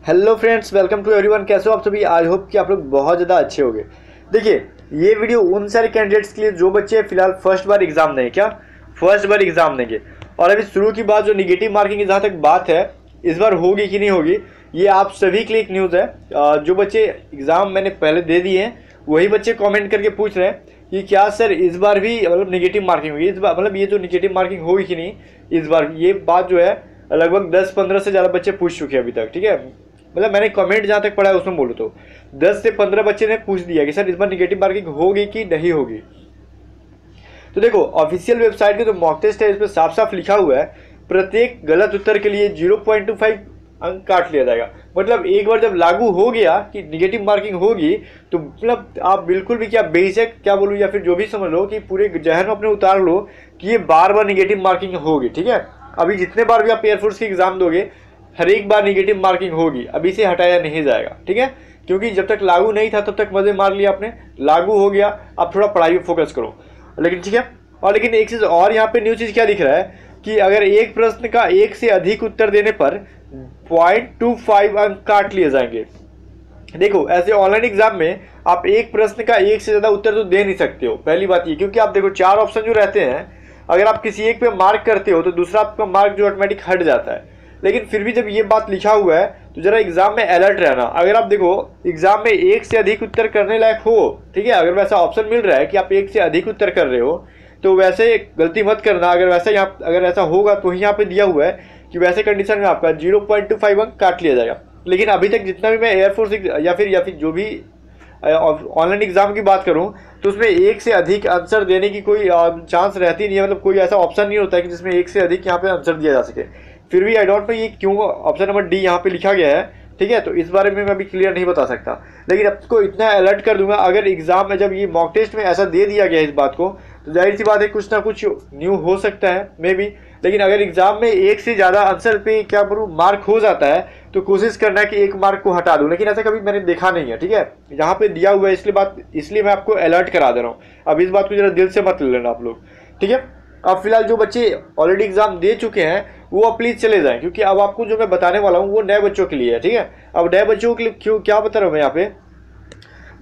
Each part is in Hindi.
Hello friends, welcome to everyone. कैसे हो आप सभी? आई होप कि आप लोग बहुत ज़्यादा अच्छे होंगे। देखिए, ये वीडियो उन सारे कैंडिडेट्स के लिए जो बच्चे फिलहाल फर्स्ट बार एग्जाम देंगे। क्या फर्स्ट बार एग्जाम देंगे? और अभी शुरू की बात, जो निगेटिव मार्किंग की जहाँ तक बात है, इस बार होगी कि नहीं होगी, ये आप सभी के लिए एक न्यूज़ है। जो बच्चे एग्ज़ाम मैंने पहले दे दिए हैं, वही बच्चे कॉमेंट करके पूछ रहे हैं कि क्या सर इस बार भी मतलब निगेटिव मार्किंग होगी। इस बार मतलब ये जो निगेटिव मार्किंग होगी कि नहीं इस बार, ये बात जो है लगभग 10-15 से ज़्यादा बच्चे पूछ चुके हैं अभी तक। ठीक है, मतलब मैंने कमेंट जहाँ तक पढ़ा है उसमें बोलूँ तो 10 से 15 बच्चे ने पूछ दिया कि सर इस बार निगेटिव मार्किंग होगी कि नहीं होगी। तो देखो, ऑफिशियल वेबसाइट के जो मॉक टेस्ट है इस पर साफ साफ लिखा हुआ है प्रत्येक गलत उत्तर के लिए 0.25 अंक काट लिया जाएगा। मतलब एक बार जब लागू हो गया कि निगेटिव मार्किंग होगी, तो मतलब आप बिल्कुल भी क्या बेशक क्या बोलूँ या फिर जो भी समझ लो कि पूरे जहन में अपने उतार लो कि ये बार बार निगेटिव मार्किंग होगी। ठीक है, अभी जितने बार भी आप एयरफोर्स की एग्जाम दोगे हर एक बार निगेटिव मार्किंग होगी, अभी से हटाया नहीं जाएगा। ठीक है, क्योंकि जब तक लागू नहीं था तब तक मजे मार लिया आपने, लागू हो गया अब थोड़ा पढ़ाई पे फोकस करो। लेकिन ठीक है, और लेकिन एक चीज़ और यहाँ पे न्यू चीज़ क्या लिख रहा है कि अगर एक प्रश्न का एक से अधिक उत्तर देने पर 0.25 अंक काट लिए जाएंगे। देखो, ऐसे ऑनलाइन एग्जाम में आप एक प्रश्न का एक से ज़्यादा उत्तर तो दे नहीं सकते हो। पहली बात ये, क्योंकि आप देखो 4 ऑप्शन जो रहते हैं, अगर आप किसी एक पे मार्क करते हो तो दूसरा आपका मार्क जो ऑटोमेटिक हट जाता है। लेकिन फिर भी जब ये बात लिखा हुआ है तो जरा एग्जाम में अलर्ट रहना। अगर आप देखो एग्जाम में एक से अधिक उत्तर करने लायक हो, ठीक है, अगर वैसा ऑप्शन मिल रहा है कि आप एक से अधिक उत्तर कर रहे हो, तो वैसे गलती मत करना। अगर वैसा यहाँ अगर ऐसा होगा तो यहाँ पे दिया हुआ है कि वैसे कंडीशन में आपका 0.25 अंक काट लिया जाएगा। लेकिन अभी तक जितना भी मैं एयरफोर्स या फिर जो भी ऑनलाइन एग्जाम की बात करूं, तो उसमें एक से अधिक आंसर देने की कोई चांस रहती नहीं है। मतलब कोई ऐसा ऑप्शन नहीं होता है कि जिसमें एक से अधिक यहाँ पे आंसर दिया जा सके। फिर भी आई डोंट नो ये क्यों ऑप्शन नंबर डी यहाँ पे लिखा गया है। ठीक है, तो इस बारे में मैं अभी क्लियर नहीं बता सकता, लेकिन आपको इतना अलर्ट कर दूंगा, अगर एग्जाम में जब ये मॉक टेस्ट में ऐसा दे दिया गया है इस बात को, तो जाहिर सी बात है कुछ ना कुछ न्यू हो सकता है मे बी। लेकिन अगर एग्जाम में एक से ज़्यादा आंसर पे क्या बोलूँ मार्क हो जाता है, तो कोशिश करना है कि एक मार्क को हटा दूं। लेकिन ऐसा कभी मैंने देखा नहीं है। ठीक है, यहाँ पे दिया हुआ है इसलिए मैं आपको अलर्ट करा दे रहा हूँ। अब इस बात को जरा दिल से मत ले लेना आप लोग। ठीक है, अब फिलहाल जो बच्चे ऑलरेडी एग्जाम दे चुके हैं वो अब प्लीज चले जाएं, क्योंकि अब आपको जो मैं बताने वाला हूँ वो नए बच्चों के लिए है। ठीक है, अब नए बच्चों के लिए क्यों क्या बता रहा हूँ मैं यहाँ पे,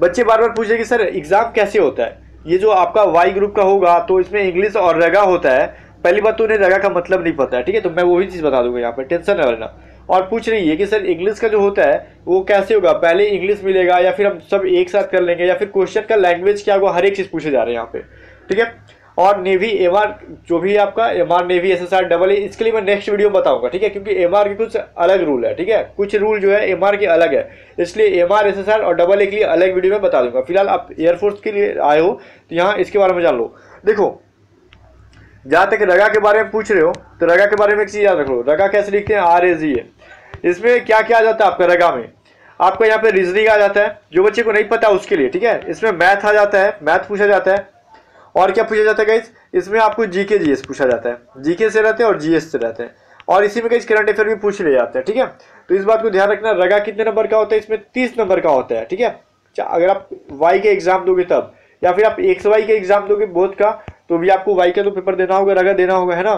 बच्चे बार बार पूछ रहे कि सर एग्जाम कैसे होता है। ये जो आपका वाई ग्रुप का होगा तो इसमें इंग्लिश और रगा होता है। पहली बात तो उन्हें रगा का मतलब नहीं पता है। ठीक है, तो मैं वही चीज़ बता दूंगा यहाँ पे, टेंशन न लेना। और पूछ रही है कि सर इंग्लिश का जो होता है वो कैसे होगा, पहले इंग्लिश मिलेगा या फिर हम सब एक साथ कर लेंगे, या फिर क्वेश्चन का लैंग्वेज क्या होगा, हर एक चीज़ पूछे जा रहे हैं यहाँ पे। ठीक है, और नेवी एमआर जो भी आपका MR navy SSR double A, इसके लिए मैं नेक्स्ट वीडियो बताऊंगा। ठीक है, क्योंकि एमआर के कुछ अलग रूल है। ठीक है, कुछ रूल जो है एमआर के अलग है, इसलिए एमआर एसएसआर और डबल ए के लिए अलग वीडियो में बता दूंगा। फिलहाल आप एयरफोर्स के लिए आए हो तो यहाँ इसके बारे में जान लो। देखो, जहाँ तक रगा के बारे में पूछ रहे हो तो रगा के बारे में एक चीज़ याद रखो, रगा कैसे लिखते हैं, RAGA। इसमें क्या क्या आ जाता है आपका रगा में, आपका यहाँ पे रीजनिंग आ जाता है, जो बच्चे को नहीं पता उसके लिए। ठीक है, इसमें मैथ आ जाता है, मैथ पूछा जाता है। और क्या पूछा जाता है गाइस, इसमें आपको जीके जीएस पूछा जाता है, जीके से रहते हैं और जीएस से रहते हैं, और इसी में गाइस करंट अफेयर भी पूछ ले जाते हैं। ठीक है, तो इस बात को ध्यान रखना, रगा कितने नंबर का होता है, इसमें 30 नंबर का होता है। ठीक है, अगर आप वाई के एग्जाम दोगे तब, या फिर आप XY के एग्जाम दोगे बोथ का, तो भी आपको वाई का तो पेपर देना होगा, रगा देना होगा, है ना।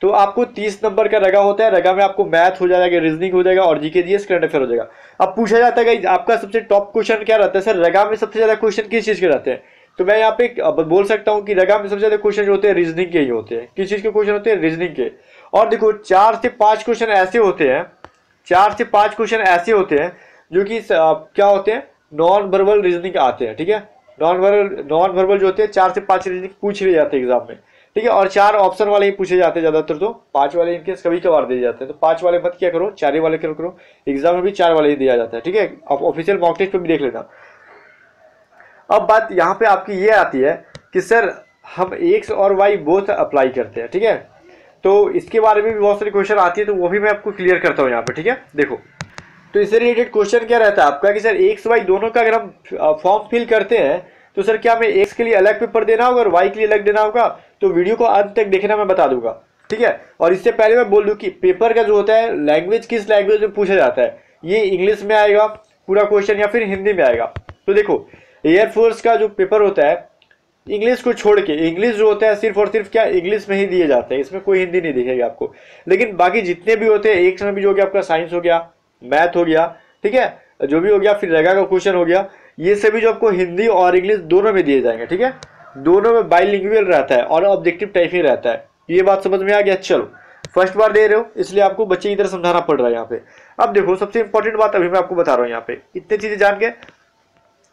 तो आपको 30 नंबर का रगा होता है। रगा में आपको मैथ हो जाएगा, रीजनिंग हो जाएगा और जीके जीएस करंट अफेयर हो जाएगा। अब पूछा जाता है गाइस आपका सबसे टॉप क्वेश्चन क्या रहता है, सर रगा में सबसे ज्यादा क्वेश्चन किस चीज के रहते हैं, तो मैं यहाँ पे बोल सकता हूँ कि रगा में सबसे ज्यादा क्वेश्चन जो होते हैं रीजनिंग के ही होते हैं। किस चीज के क्वेश्चन होते हैं, रीजनिंग के। और देखो 4 से 5 क्वेश्चन ऐसे होते हैं, 4 से 5 क्वेश्चन ऐसे होते हैं जो कि क्या होते हैं, नॉन वर्बल रीजनिंग आते हैं। ठीक है, नॉन वर्बल जो होते हैं 4 से 5 रीजनिंग पूछ लिए जाते हैं एग्जाम में। ठीक है, और 4 ऑप्शन वाले ही पूछे जाते हैं ज्यादातर, तो 5 वाले इनके कभी कभार दिए जाते हैं। तो 5 वाले मत क्या करो, 4 वाले करो। एग्जाम में भी 4 वाले ही दिया जाता है। ठीक है, आप ऑफिशियल मॉक टेस्ट पे भी देख लेना। अब बात यहाँ पे आपकी ये आती है कि सर हम एक्स और वाई बोथ अप्लाई करते हैं। ठीक है, तो इसके बारे में भी बहुत सारी क्वेश्चन आती है, तो वो भी मैं आपको क्लियर करता हूँ यहाँ पे। ठीक है, देखो, तो इससे रिलेटेड क्वेश्चन क्या रहता है आपका कि सर एक्स वाई दोनों का अगर हम फॉर्म फिल करते हैं तो सर क्या हमें एक्स के लिए अलग पेपर देना होगा और वाई के लिए अलग देना होगा, तो वीडियो को अंत तक देखना, मैं बता दूंगा। ठीक है, और इससे पहले मैं बोल दूं कि पेपर का जो होता है लैंग्वेज किस लैंग्वेज में पूछा जाता है, ये इंग्लिश में आएगा पूरा क्वेश्चन या फिर हिंदी में आएगा। तो देखो एयरफोर्स का जो पेपर होता है इंग्लिश को छोड़ के, इंग्लिश जो होता है सिर्फ और सिर्फ क्या इंग्लिश में ही दिए जाते हैं, इसमें कोई हिंदी नहीं दिखेगी आपको। लेकिन बाकी जितने भी होते हैं, एक समय भी जो हो गया आपका साइंस हो गया, मैथ हो गया, ठीक है, जो भी हो गया, फिर रगा का क्वेश्चन हो गया, ये सभी जो आपको हिंदी और इंग्लिश दोनों में दिए जाएंगे, ठीक है, दोनों में बाइलिंगुअल रहता है और ऑब्जेक्टिव टाइप ही रहता है। ये बात समझ में आ गया। चलो, फर्स्ट बार दे रहे हो इसलिए आपको बच्चे की तरह समझाना पड़ रहा है यहाँ पे। अब देखो सबसे इंपॉर्टेंट बात अभी मैं आपको बता रहा हूँ यहाँ पे, इतनी चीजें जान के,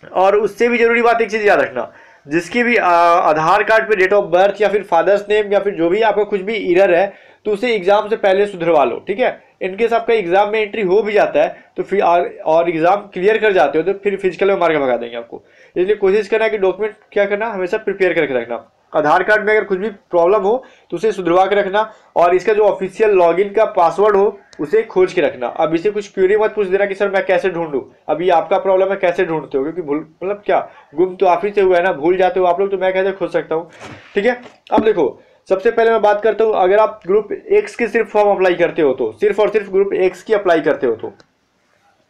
और उससे भी जरूरी बात एक चीज याद रखना, जिसकी भी आधार कार्ड पे डेट ऑफ बर्थ या फिर फादर्स नेम या फिर जो भी आपका कुछ भी एरर है तो उसे एग्जाम से पहले सुधरवा लो, ठीक है। इनकेस आपका एग्जाम में एंट्री हो भी जाता है तो फिर और एग्जाम क्लियर कर जाते हो तो फिर फिजिकल में मार के भगा देंगे आपको। इसलिए कोशिश करना कि डॉक्यूमेंट क्या करना, हमेशा प्रिपेयर करके रखना। आधार कार्ड में अगर कुछ भी प्रॉब्लम हो तो उसे सुधरवा के रखना, और इसका जो ऑफिशियल लॉगिन का पासवर्ड हो उसे खोज के रखना। अब इसे कुछ क्वेरी मत पूछ देना कि सर मैं कैसे ढूंढूं, अभी आपका प्रॉब्लम है कैसे ढूंढते हो, क्योंकि भूल मतलब क्या गुम तो आप ही से हुआ है ना, भूल जाते हो आप लोग, तो मैं कैसे खोज सकता हूँ, ठीक है। अब देखो सबसे पहले मैं बात करता हूँ, अगर आप ग्रुप एक्स की सिर्फ फॉर्म अप्लाई करते हो तो सिर्फ और सिर्फ ग्रुप एक्स की अप्लाई करते हो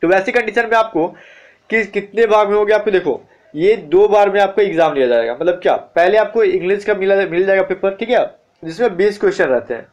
तो वैसी कंडीशन में आपको कितने भाग में हो गया, आपको देखो ये 2 बार में आपको एग्जाम लिया जाएगा। मतलब क्या, पहले आपको इंग्लिश का मिल जाएगा पेपर, ठीक है, जिसमें 20 क्वेश्चन रहते हैं।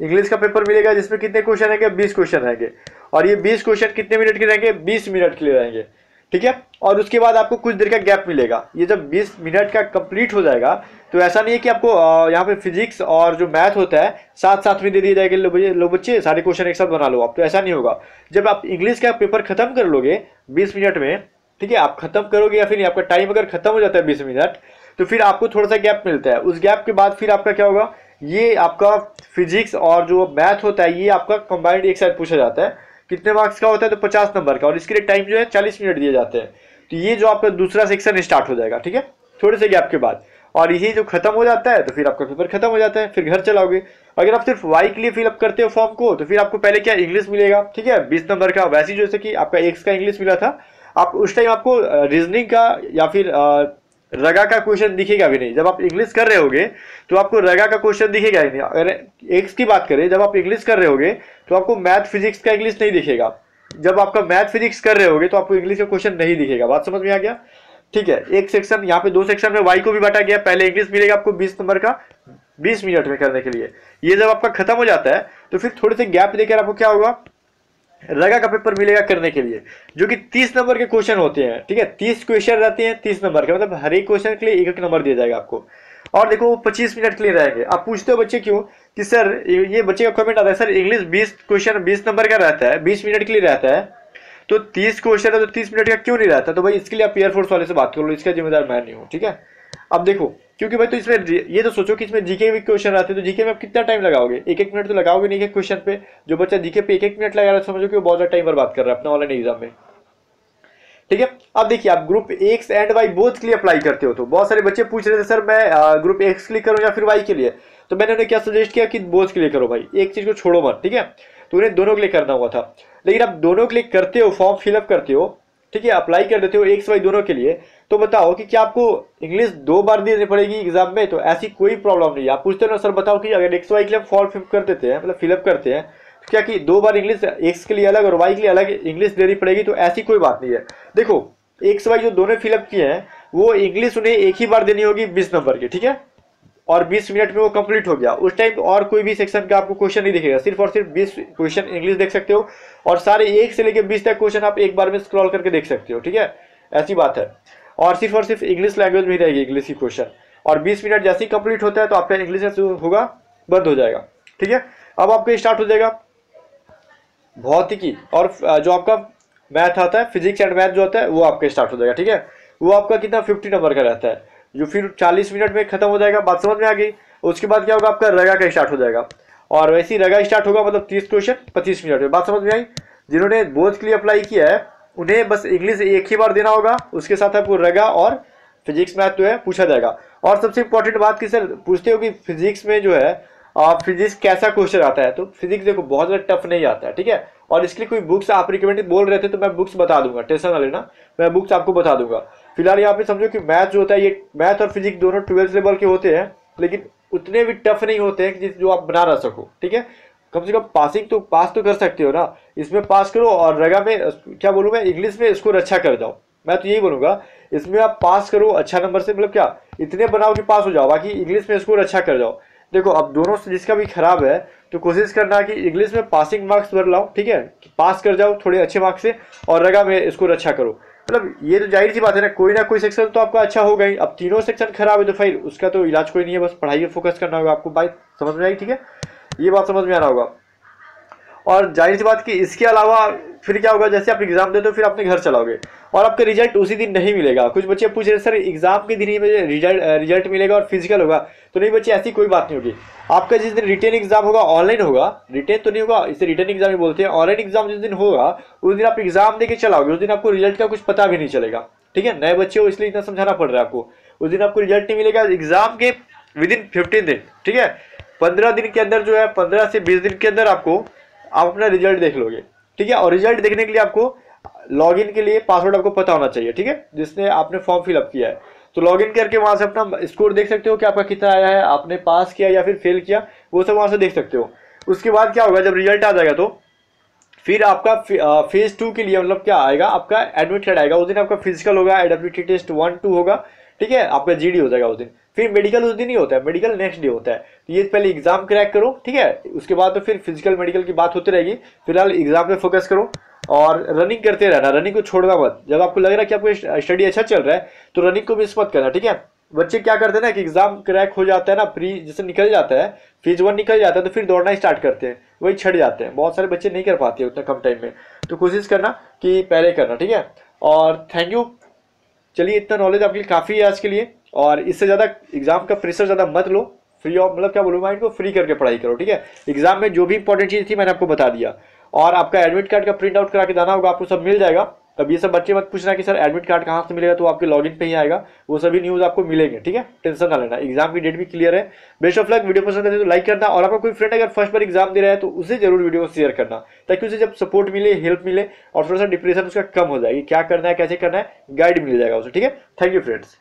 इंग्लिश का पेपर मिलेगा जिसमें कितने क्वेश्चन रहेंगे, 20 क्वेश्चन रहेंगे, और ये 20 क्वेश्चन कितने मिनट के रहेंगे, 20 मिनट के लिए रहेंगे, ठीक है। और उसके बाद आपको कुछ देर का गैप मिलेगा। ये जब 20 मिनट का कंप्लीट हो जाएगा तो ऐसा नहीं है कि आपको यहाँ पे फिजिक्स और जो मैथ होता है साथ साथ में दे दिया जाएगा, लो बच्चे सारे क्वेश्चन एक साथ बना लो आप, तो ऐसा नहीं होगा। जब आप इंग्लिश का पेपर खत्म कर लोगे 20 मिनट में, ठीक है, आप खत्म करोगे या फिर नहीं, आपका टाइम अगर खत्म हो जाता है 20 मिनट तो फिर आपको थोड़ा सा गैप मिलता है। उस गैप के बाद फिर आपका क्या होगा, ये आपका फिजिक्स और जो मैथ होता है ये आपका कंबाइंड एक साथ पूछा जाता है। कितने मार्क्स का होता है, तो 50 नंबर का, और इसके लिए टाइम जो है 40 मिनट दिए जाते हैं। तो ये जो आपका दूसरा सेक्शन स्टार्ट हो जाएगा, ठीक है, थोड़े से गैप के बाद, और यही जो खत्म हो जाता है तो फिर आपका पेपर खत्म हो जाता है, फिर घर चलाओगे। अगर आप सिर्फ वाई के लिए फिलअप करते हो फॉर्म को तो फिर आपको पहले क्या इंग्लिश मिलेगा, ठीक है, 20 नंबर का, वैसे जैसे कि आपका एक्स का इंग्लिश मिला था, आप उस टाइम आपको रीजनिंग का या फिर रगा का क्वेश्चन दिखेगा भी नहीं। जब आप इंग्लिश कर रहे होगे तो आपको रगा का क्वेश्चन दिखेगा ही नहीं। अगर एक्स की बात करें, जब आप इंग्लिश कर रहे होगे तो आपको मैथ फिजिक्स का इंग्लिश नहीं दिखेगा। जब आपका मैथ फिजिक्स कर रहे होगे तो आपको इंग्लिश का क्वेश्चन नहीं दिखेगा। बात समझ में आ गया, ठीक है। एक सेक्शन यहाँ पे 2 सेक्शन में वाई को भी बांटा गया। पहले इंग्लिश मिलेगा आपको 20 नंबर का 20 मिनट में करने के लिए। ये जब आपका खत्म हो जाता है तो फिर थोड़े से गैप देकर आपको क्या होगा, रगा का पेपर मिलेगा करने के लिए, जो कि 30 नंबर के क्वेश्चन होते हैं, ठीक है। 30 क्वेश्चन रहते हैं 30 नंबर के, मतलब हर एक क्वेश्चन के लिए 1 नंबर दिया जाएगा आपको। और देखो वो 25 मिनट के लिए रहेंगे। आप पूछते हो बच्चे क्यों, कि सर ये बच्चे का कमेंट आता है, सर इंग्लिश 20 क्वेश्चन 20 नंबर का रहता है, 20 मिनट के लिए रहता है, तो 30 क्वेश्चन है तो 30 मिनट का क्यों नहीं रहता। तो भाई इसके लिए आप एयरफोर्स वाले से बात कर लो, इसका जिम्मेदार मैं नहीं हूँ, ठीक है। अब देखो क्योंकि भाई तो इसमें ये तो सोचो कि इसमें जीके भी क्वेश्चन आते हैं, तो जीके में आप कितना टाइम लगाओगे, 1-1 मिनट तो लगाओगे नहीं एक क्वेश्चन पे। जो बच्चा जीके पे 1-1 मिनट लगा रहा है समझो कि वो बहुत ज्यादा टाइम बर्बाद कर रहा है अपने ऑनलाइन एग्जाम में, ठीक है। अब देखिए आप group X and Y both के लिए अप्लाई करते हो, तो बहुत सारे बच्चे पूछ रहे थे सर मैं ग्रुप एक्स के लिए करूँ या फिर वाई के लिए, तो मैंने उन्हें क्या सजेस्ट किया कि बोथ के लिए करो भाई, एक चीज को छोड़ो मत, ठीक है। तो उन्हें दोनों के लिए करना हुआ था, लेकिन आप दोनों के लिए करते हो, फॉर्म फिलअप करते हो, ठीक है, अप्लाई कर देते हो एक्स वाई दोनों के लिए, तो बताओ कि क्या आपको इंग्लिश 2 बार देनी पड़ेगी एग्जाम में। तो ऐसी कोई प्रॉब्लम नहीं है। आप पूछते हो ना सर बताओ कि अगर एक्स वाई के लिए फॉर्म फिल कर देते हैं, मतलब फिलअप करते हैं, तो क्या कि 2 बार इंग्लिश एक्स के लिए अलग और वाई के लिए अलग इंग्लिश देनी पड़ेगी, तो ऐसी कोई बात नहीं है। देखो एक्स वाई जो दोनों फिलअप किए हैं वो इंग्लिश उन्हें एक ही बार देनी होगी 20 नंबर की, ठीक है, और 20 मिनट में वो कंप्लीट हो गया। उस टाइम और कोई भी सेक्शन का आपको क्वेश्चन नहीं दिखेगा, सिर्फ और सिर्फ 20 क्वेश्चन इंग्लिश देख सकते हो, और सारे 1 से लेकर 20 तक क्वेश्चन आप एक बार में स्क्रॉल करके देख सकते हो, ठीक है, ऐसी बात है। और सिर्फ इंग्लिश लैंग्वेज में ही रहेगी इंग्लिश की क्वेश्चन, और 20 मिनट जैसे ही कंप्लीट होता है तो आपका इंग्लिश होगा बंद हो जाएगा, ठीक है। अब आपका स्टार्ट हो जाएगा भौतिकी, और जो आपका मैथ आता है, फिजिक्स एंड मैथ जो होता है वो आपका स्टार्ट हो जाएगा, ठीक है। वो आपका कितना 50 नंबर का रहता है, जो फिर 40 मिनट में खत्म हो जाएगा। बात समझ में आ गई। उसके बाद क्या होगा, आपका रगा का स्टार्ट हो जाएगा, और वैसे ही रगा स्टार्ट होगा, मतलब 30 क्वेश्चन 25 मिनट में। बात समझ में आई। जिन्होंने बोर्ड के लिए अप्लाई किया है उन्हें बस इंग्लिश एक ही बार देना होगा, उसके साथ आपको रगा और फिजिक्स मैथ जो है पूछा जाएगा। और सबसे इंपॉर्टेंट बात कि सर पूछते हो कि फिजिक्स में जो है फिजिक्स कैसा क्वेश्चन आता है, तो फिजिक्स देखो बहुत ज्यादा टफ नहीं आता है, ठीक है। और इसके लिए कोई बुक्स आप रिकमेंडेड बोल रहे थे तो मैं बुक्स बता दूंगा, टेंशन ना लेना, मैं बुक्स आपको बता दूंगा। फिलहाल यहाँ पे समझो कि मैथ जो होता है, ये मैथ और फिजिक्स दोनों 12th लेवल के होते हैं, लेकिन उतने भी टफ नहीं होते हैं जो आप बना ना सको, ठीक है। कम से कम पासिंग तो पास तो कर सकते हो ना, इसमें पास करो। और रगा में क्या बोलूँ मैं, इंग्लिश में स्कोर अच्छा कर जाओ, मैं तो यही बोलूंगा। इसमें आप पास करो अच्छा नंबर से, मतलब क्या इतने बनाओ कि पास हो जाओ, बाकी इंग्लिश में स्कोर अच्छा कर जाओ। देखो अब दोनों से जिसका भी खराब है तो कोशिश करना कि इंग्लिश में पासिंग मार्क्स भर लाओ, ठीक है, पास कर जाओ थोड़े अच्छे मार्क्स से, और रगा में इसको रक्षा करो। मतलब ये तो जाहिर सी बात है ना कोई सेक्शन तो आपका अच्छा होगा ही। अब तीनों सेक्शन खराब है तो फिर उसका तो इलाज कोई नहीं है, बस पढ़ाई पे फोकस करना होगा आपको। बात समझ में आई, ठीक है, ये बात समझ में आना होगा। और जाहिर सी बात कि इसके अलावा फिर क्या होगा, जैसे आप एग्जाम देते हो फिर अपने घर चलाओगे और आपका रिजल्ट उसी दिन नहीं मिलेगा। कुछ बच्चे पूछ रहे सर एग्जाम के दिन ही मुझे रिजल्ट मिलेगा और फिजिकल होगा, तो नहीं बच्चे, ऐसी कोई बात नहीं होगी। आपका जिस दिन रिटेन एग्जाम होगा ऑनलाइन होगा, रिटेन तो नहीं होगा, इसे रिटेन एग्जाम ही बोलते हैं। ऑनलाइन एग्जाम जिस दिन होगा उस दिन आप एग्जाम देके चलाओगे, उस दिन आपको रिजल्ट का कुछ पता भी नहीं चलेगा, ठीक है। नए बच्चे हो इसलिए इतना समझाना पड़ रहा है आपको। उस दिन आपको रिजल्ट नहीं मिलेगा एग्जाम के विदिन 15 दिन, ठीक है, 15 दिन के अंदर जो है 15 से 20 दिन के अंदर आप अपना रिजल्ट देख लोगे, ठीक है। और रिजल्ट देखने के लिए आपको लॉगिन के लिए पासवर्ड आपको पता होना चाहिए, ठीक है, जिसने आपने फॉर्म फिलअप किया है। तो लॉगिन करके वहां से अपना स्कोर देख सकते हो कि आपका कितना आया है, आपने पास किया या फिर फेल किया, वो सब वहां से देख सकते हो। उसके बाद क्या होगा, जब रिजल्ट आ जाएगा तो फिर आपका फेज 2 के लिए मतलब क्या आएगा, आपका एडमिट कार्ड आएगा। उस दिन आपका फिजिकल होगा, एडब्ल्यूटी टेस्ट 1-2 होगा, ठीक है, आपका जीडी हो जाएगा उस दिन। फिर मेडिकल उस दिन ही होता है, मेडिकल नेक्स्ट डे होता है। तो ये पहले एग्जाम क्रैक करो, ठीक है, उसके बाद तो फिर फिजिकल मेडिकल की बात होती रहेगी। फिलहाल एग्जाम पे फोकस करो और रनिंग करते रहना, रनिंग को छोड़ना मत। जब आपको लग रहा है कि आपको स्टडी अच्छा चल रहा है तो रनिंग को मिस मत करना, ठीक है। बच्चे क्या करते हैं ना कि एग्जाम क्रैक हो जाता है ना, प्री जैसे निकल जाता है, फेज 1 निकल जाता है तो फिर दौड़ना स्टार्ट करते हैं, वही छट जाते हैं। बहुत सारे बच्चे नहीं कर पाते उतना कम टाइम में, तो कोशिश करना कि पहले करना, ठीक है। और थैंक यू, चलिए इतना नॉलेज आपके लिए काफ़ी है आज के लिए। और इससे ज़्यादा एग्जाम का प्रेशर ज़्यादा मत लो, फ्री ऑफ मतलब क्या बोलूँ, माइंड को फ्री करके पढ़ाई करो, ठीक है। एग्जाम में जो भी इंपॉर्टेंट चीज़ थी मैंने आपको बता दिया। और आपका एडमिट कार्ड का प्रिंट आउट करा के जाना होगा, आपको सब मिल जाएगा। अब ये सब बच्चे मत पूछना कि सर एडमिट कार्ड कहाँ से मिलेगा, तो आपके लॉगिन पे ही आएगा, वो सभी न्यूज़ आपको मिलेंगे, ठीक है, टेंशन ना लेना। एग्जाम की डेट भी क्लियर है। Best of luck. वीडियो पसंद है तो लाइक करना, और आपका कोई फ्रेंड अगर फर्स्ट बार एग्जाम दे रहा है तो उसे जरूर वीडियो को शेयर करना, ताकि उसे जब सपोर्ट मिले, हेल्प मिले और थोड़ा सा डिप्रेशन उसका कम हो जाएगी, क्या करना है कैसे करना है गाइड मिल जाएगा उसे, ठीक है। Thank you friends.